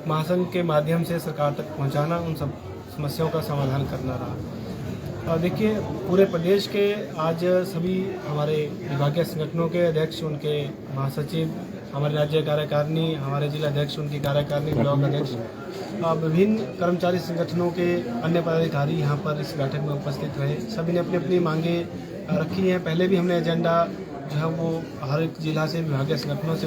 महासंघ के माध्यम से सरकार तक पहुंचाना, उन सब समस्याओं का समाधान करना रहा। देखिए, पूरे प्रदेश के आज सभी हमारे विभागीय संगठनों के अध्यक्ष, उनके महासचिव, हमारे राज्य कार्यकारिणी, हमारे जिला अध्यक्ष, उनकी कार्यकारिणी, ब्लॉक अध्यक्ष, विभिन्न कर्मचारी संगठनों के अन्य पदाधिकारी यहाँ पर इस बैठक में उपस्थित रहे। सभी ने अपनी अपनी मांगे रखी हैं। पहले भी हमने एजेंडा जो है वो हर एक जिला से, विभागीय संगठनों से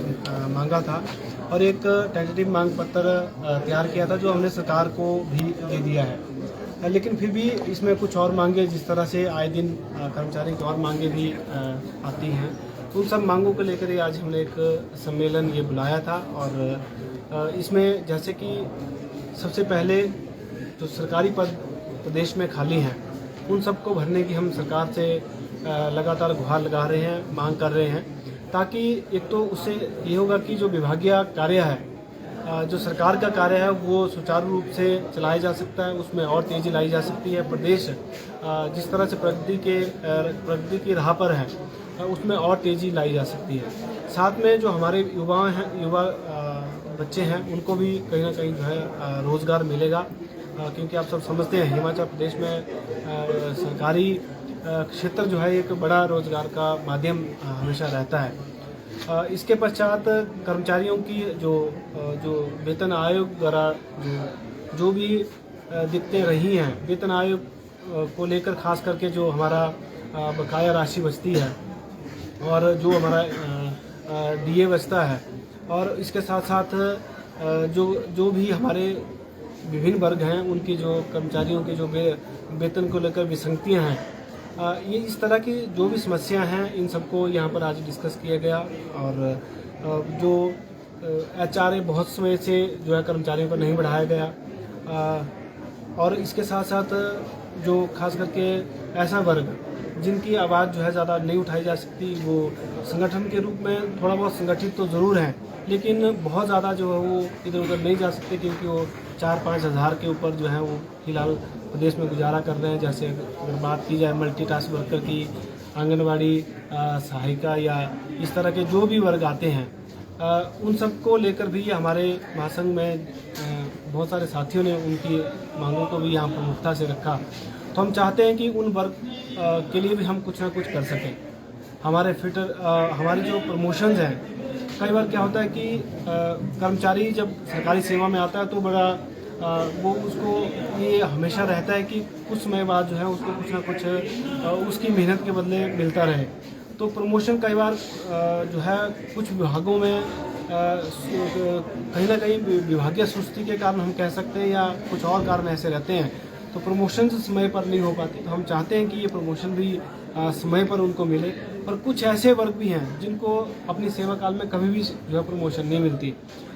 मांगा था और एक टेंटेटिव मांग पत्र तैयार किया था, जो हमने सरकार को भी दे दिया है। लेकिन फिर भी इसमें कुछ और मांगे, जिस तरह से आए दिन कर्मचारी की और मांगे भी आती हैं, उन सब मांगों को लेकर ही आज हमने एक सम्मेलन ये बुलाया था। और इसमें जैसे कि सबसे पहले जो सरकारी पद प्रदेश में खाली हैं, उन सबको भरने की हम सरकार से लगातार गुहार लगा रहे हैं, मांग कर रहे हैं, ताकि एक तो उससे ये होगा कि जो विभागीय कार्य है, जो सरकार का कार्य है, वो सुचारू रूप से चलाया जा सकता है, उसमें और तेज़ी लाई जा सकती है। प्रदेश जिस तरह से प्रगति की राह पर है, उसमें और तेज़ी लाई जा सकती है। साथ में जो हमारे युवा बच्चे हैं, उनको भी कहीं ना कहीं जो है रोज़गार मिलेगा, क्योंकि आप सब समझते हैं हिमाचल प्रदेश में सरकारी क्षेत्र जो है एक बड़ा रोज़गार का माध्यम हमेशा रहता है। इसके पश्चात कर्मचारियों की जो वेतन आयोग द्वारा जो भी दिक्कतें रही हैं, वेतन आयोग को लेकर खास करके जो हमारा बकाया राशि बचती है और जो हमारा डीए बचता है, और इसके साथ साथ जो भी हमारे विभिन्न वर्ग हैं, उनकी जो कर्मचारियों के जो वेतन को लेकर विसंगतियाँ हैं, ये इस तरह की जो भी समस्याएं हैं, इन सबको यहाँ पर आज डिस्कस किया गया। और जो एचआरए बहुत समय से जो है कर्मचारियों को नहीं बढ़ाया गया, और इसके साथ साथ जो खास करके ऐसा वर्ग जिनकी आवाज़ जो है ज़्यादा नहीं उठाई जा सकती, वो संगठन के रूप में थोड़ा बहुत संगठित तो ज़रूर हैं, लेकिन बहुत ज़्यादा जो है वो इधर उधर नहीं जा सकते, क्योंकि वो 4-5 हज़ार के ऊपर जो है वो फिलहाल प्रदेश में गुजारा कर रहे हैं। जैसे अगर बात की जाए मल्टीटास्क वर्कर की, आंगनवाड़ी सहायिका, या इस तरह के जो भी वर्ग आते हैं, उन सब को लेकर भी हमारे महासंघ में बहुत सारे साथियों ने उनकी मांगों को भी यहाँ प्रमुखता से रखा। तो हम चाहते हैं कि उन वर्ग के लिए भी हम कुछ ना कुछ कर सकें। हमारी जो प्रमोशंस हैं, कई बार क्या होता है कि कर्मचारी जब सरकारी सेवा में आता है तो बड़ा वो उसको ये हमेशा रहता है कि कुछ समय बाद जो है उसको कुछ ना कुछ उसकी मेहनत के बदले मिलता रहे। तो प्रमोशन कई बार जो है कुछ विभागों में कहीं ना कहीं विभागीय सुस्ती के कारण हम कह सकते हैं, या कुछ और कारण ऐसे रहते हैं, तो प्रमोशन समय पर नहीं हो पाती। तो हम चाहते हैं कि ये प्रमोशन भी समय पर उनको मिले। और कुछ ऐसे वर्ग भी हैं जिनको अपनी सेवा काल में कभी भी जो है प्रमोशन नहीं मिलती,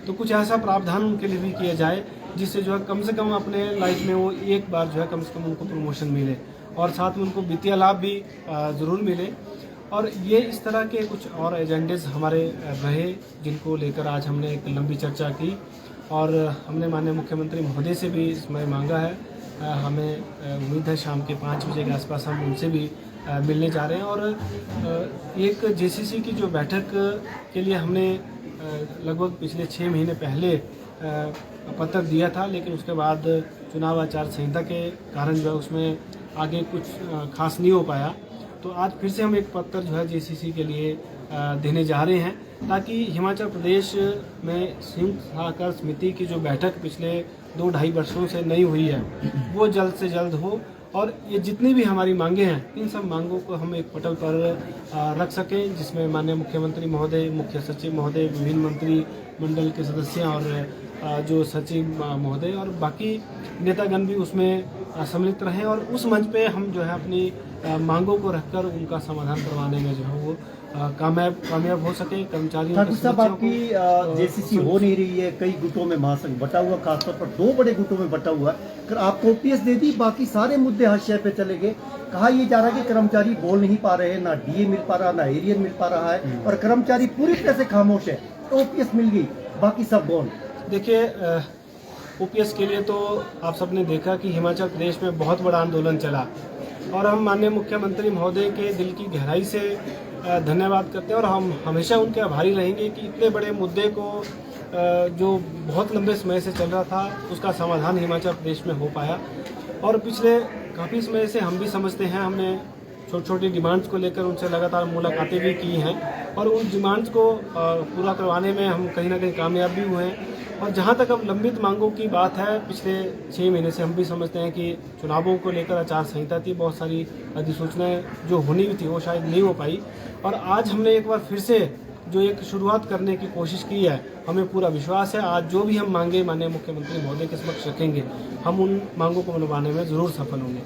तो कुछ ऐसा प्रावधान उनके लिए भी किया जाए, जिससे जो है कम से कम अपने लाइफ में वो एक बार जो है कम से कम उनको प्रमोशन मिले, और साथ में उनको वित्तीय लाभ भी ज़रूर मिले। और ये इस तरह के कुछ और एजेंडेज हमारे रहे, जिनको लेकर आज हमने एक लंबी चर्चा की, और हमने माननीय मुख्यमंत्री महोदय से भी इसमें मांगा है। हमें उम्मीद है शाम के 5 बजे के आसपास हम उनसे भी मिलने जा रहे हैं। और एक जेसीसी की जो बैठक के लिए हमने लगभग पिछले 6 महीने पहले पत्र दिया था, लेकिन उसके बाद चुनाव आचार संहिता के कारण जो है उसमें आगे कुछ खास नहीं हो पाया। तो आज फिर से हम एक पत्र जो है जेसीसी के लिए देने जा रहे हैं, ताकि हिमाचल प्रदेश में संयुक्त सलाहकार समिति की जो बैठक पिछले 2-2.5 वर्षों से नहीं हुई है, वो जल्द से जल्द हो, और ये जितनी भी हमारी मांगे हैं, इन सब मांगों को हम एक पटल पर रख सकें, जिसमें माननीय मुख्यमंत्री महोदय, मुख्य सचिव महोदय, विभिन्न मंत्री मंडल के सदस्य और जो सचिव महोदय और बाकी नेतागण भी उसमें सम्मिलित रहें, और उस मंच पे हम जो है अपनी मांगों को रखकर उनका समाधान करवाने में जो है वो कामयाब हो सके। कर्मचारियों ठाकुर साहब, आपकी जेसीसी हो नहीं रही है, कई गुटों में महासंघ बटा हुआ, खासतौर पर 2 बड़े गुटों में बटा हुआ है। आपको ओपीएस दे दी, बाकी सारे मुद्दे हाशिए पे चले गए। कहा यह जा रहा है कि कर्मचारी बोल नहीं पा रहे हैं, ना डीए मिल पा रहा, ना एरियन मिल पा रहा है, और कर्मचारी पूरी तरह से खामोश है। ओपीएस मिल गई, बाकी सब गौन। देखिए, ओपीएस के लिए तो आप सबने देखा कि हिमाचल प्रदेश में बहुत बड़ा आंदोलन चला, और हम माननीय मुख्यमंत्री महोदय के दिल की गहराई से धन्यवाद करते हैं, और हम हमेशा उनके आभारी रहेंगे कि इतने बड़े मुद्दे को जो बहुत लंबे समय से चल रहा था उसका समाधान हिमाचल प्रदेश में हो पाया। और पिछले काफ़ी समय से हम भी समझते हैं, हमने छोटी छोटी डिमांड्स को लेकर उनसे लगातार मुलाकातें भी की हैं और उन डिमांड्स को पूरा करवाने में हम कहीं ना कहीं कामयाब भी हुए हैं। और जहां तक अब लंबित मांगों की बात है, पिछले 6 महीने से हम भी समझते हैं कि चुनावों को लेकर आचार संहिता थी, बहुत सारी अधिसूचनाएं जो होनी भी थी वो शायद नहीं हो पाई। और आज हमने एक बार फिर से जो एक शुरुआत करने की कोशिश की है, हमें पूरा विश्वास है आज जो भी हम मांगे माननीय मुख्यमंत्री महोदय के समक्ष रखेंगे, हम उन मांगों को मनवाने में जरूर सफल होंगे।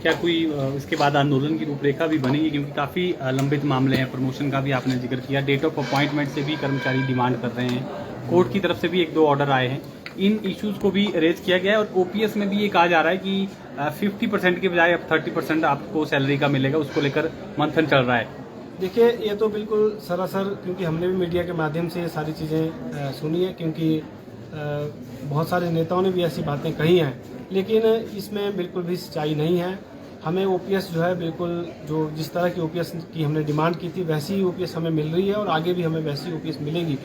क्या कोई इसके बाद आंदोलन की रूपरेखा भी बनेगी, क्योंकि काफ़ी लंबित मामले हैं, प्रमोशन का भी आपने जिक्र किया, डेट ऑफ अपॉइंटमेंट से भी कर्मचारी डिमांड कर रहे हैं, कोर्ट की तरफ से भी 1-2 ऑर्डर आए हैं, इन इश्यूज को भी रेज किया गया है। और ओपीएस में भी ये कहा जा रहा है कि 50% के बजाय अब 30% आपको सैलरी का मिलेगा, उसको लेकर मंथन चल रहा है। देखिए, ये तो बिल्कुल सरासर, क्योंकि हमने भी मीडिया के माध्यम से ये सारी चीज़ें सुनी है, क्योंकि बहुत सारे नेताओं ने भी ऐसी बातें कही हैं, लेकिन इसमें बिल्कुल भी सच्चाई नहीं है। हमें ओपीएस जो है बिल्कुल जो जिस तरह की ओपीएस की हमने डिमांड की थी वैसी ही ओपीएस हमें मिल रही है और आगे भी हमें वैसी ओपीएस मिलेगी।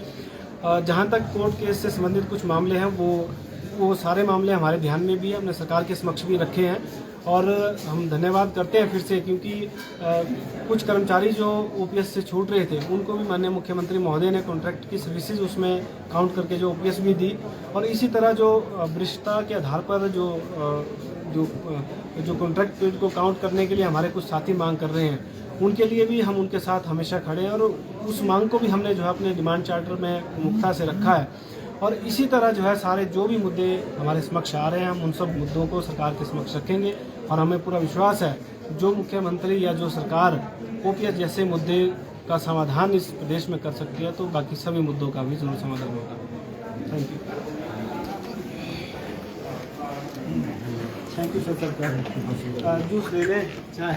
जहाँ तक कोर्ट केस से संबंधित कुछ मामले हैं वो सारे मामले हमारे ध्यान में भी है, हमने सरकार के समक्ष भी रखे हैं। और हम धन्यवाद करते हैं फिर से, क्योंकि कुछ कर्मचारी जो ओपीएस से छूट रहे थे उनको भी माननीय मुख्यमंत्री महोदय ने कॉन्ट्रैक्ट की सर्विसेज उसमें काउंट करके जो ओपीएस भी दी। और इसी तरह जो वरिष्ठता के आधार पर जो कॉन्ट्रैक्ट पीरियड को काउंट करने के लिए हमारे कुछ साथी मांग कर रहे हैं, उनके लिए भी हम उनके साथ हमेशा खड़े हैं और उस मांग को भी हमने जो है अपने डिमांड चार्टर में प्रमुखता से रखा है। और इसी तरह जो है सारे जो भी मुद्दे हमारे समक्ष आ रहे हैं, हम उन सब मुद्दों को सरकार के समक्ष रखेंगे। और हमें पूरा विश्वास है जो मुख्यमंत्री या जो सरकार ओपीएस जैसे मुद्दे का समाधान इस प्रदेश में कर सकती है, तो बाकी सभी मुद्दों का भी जरूर समाधान होगा। Thank you. Thank you sir. Juice ले लें, चाय।